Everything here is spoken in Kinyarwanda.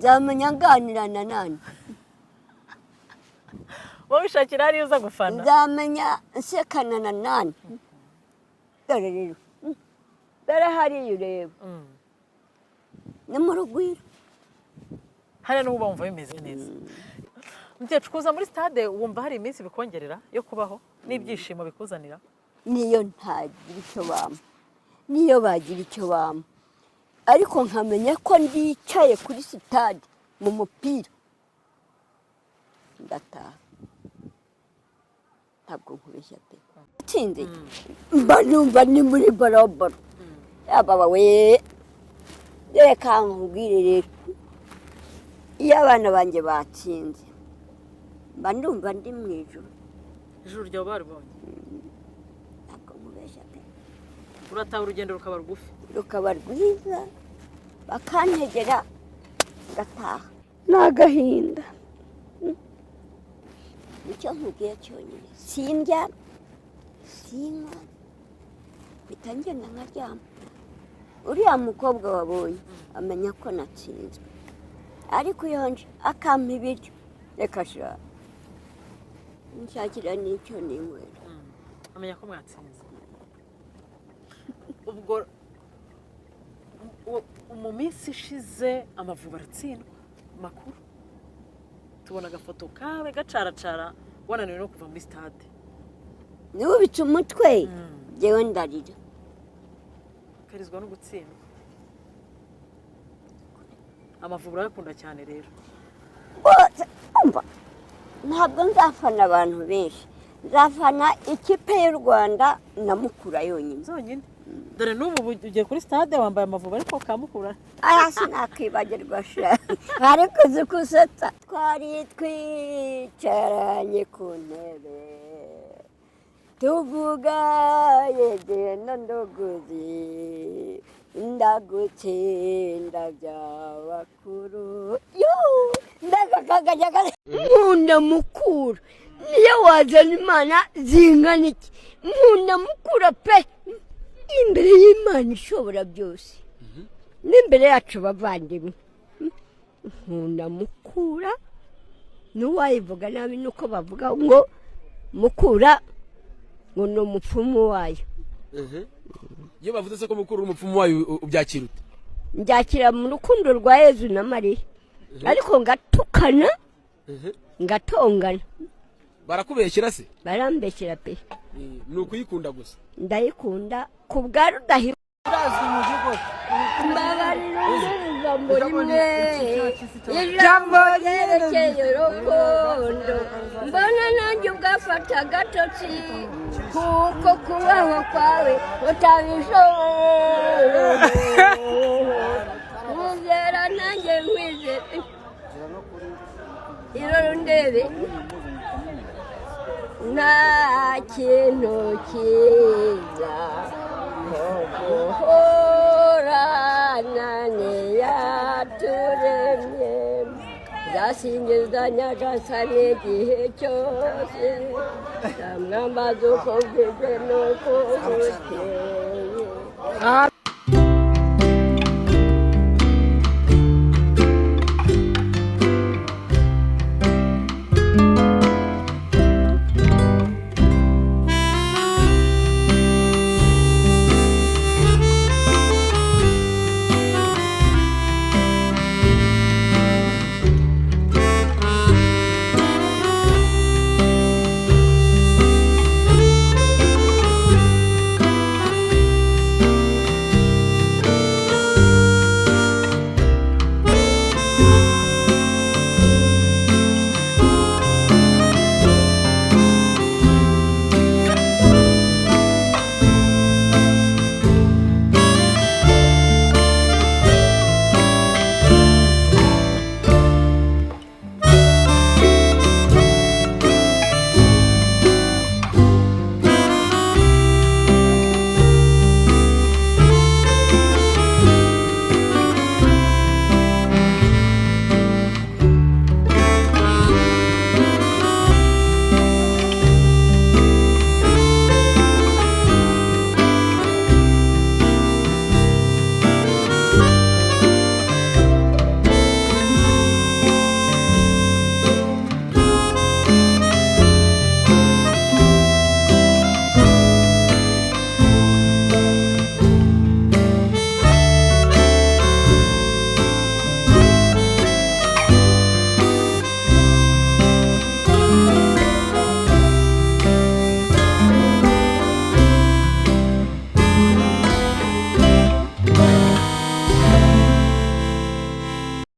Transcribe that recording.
nzamenya nganirana nani wowe ushakira hariya uza gufana nzamenya nsekana na nani dore rero dore hariya ureba ni mu rugwiro hariya n'ubu wumva bimeze neza mukecuru kuza muri stade wumva hari iminsi bikongerera yo kubaho n'ibyishimo bikuzanira niyo ntagira icyo bampa niyo bagira icyo bampa ariko nkamenya ko ndicaye kuri sitade mu mupira ndataha ntabwo nkubeshya pe atsinze mba numva ni muri barabara yaba we reka nkubwire rero iyo abana banjye batsinze mba ndumva ndi mu ijuru ryawe baribonye ntabwo nkubeshya pe urataha urugendo rukaba rugufi rukaba rwiza bakantegera ngataha ni agahinda nicyo nkubwiye cyonyine sindya sinywa mpita ngenda nkaryama uriya mukobwa wabonye amenya ko natsinzwe ariko iyo nje akampa ibiryo reka sha nshakira n'icyo ninywera amenya ko mwatsinze ubwo mu minsi ishize Amavubi aratsindwa makuru tubona agafoto kawe gacaracara wananiwe no kuva muri stade nubitse umutwe jewe ndarira karizwa no gutsindwa Amavubi arayakunda cyane rero ntabwo nzafana abantu benshi nzafana ikipe y'u Rwanda na Mukura yonyine zonyine dore n'ubu ugiye kuri stade wambaye Amavubi ariko ka Mukura sinakwibagirwa sha ariko uzi kusetsa twari twicaranye ku ntebe tuvuga yegenda ndogozi ndagutsinda by'abakuru ndagakagajyaga nkunda Mukura niyo wazana imana zingana iki nkunda Mukura pe imbere y'Imana ishobora byose n'imbere yacu bavandimwe nkunda Mukura n'uwayivuga nabi nuko bavuga ngo Mukura ngo ni umupfumu wayo iyo bavuze se ko Mukura umupfumu wayo ubyakira ute ndyakira mu rukundo rwa Yezu na Mariya ariko ngatukana ngatongana barakubeshyira se barambeshyira pe ni ukuyikunda gusa ndayikunda ku bwa Rudahigwa urazwi mu gihugu mbabarira ijambo rimwe ijambo ryerekeye urukundo mbona nanjye ugafata agatotsi kuko kubaho kwawe utabishoboye muzera nanjye nkwize iroro ndebe nta kintu cyiza guhorana n'iyaturemye zasingiza nyagasani igihe cyose zamwambaza uko bwije n'uko bukeye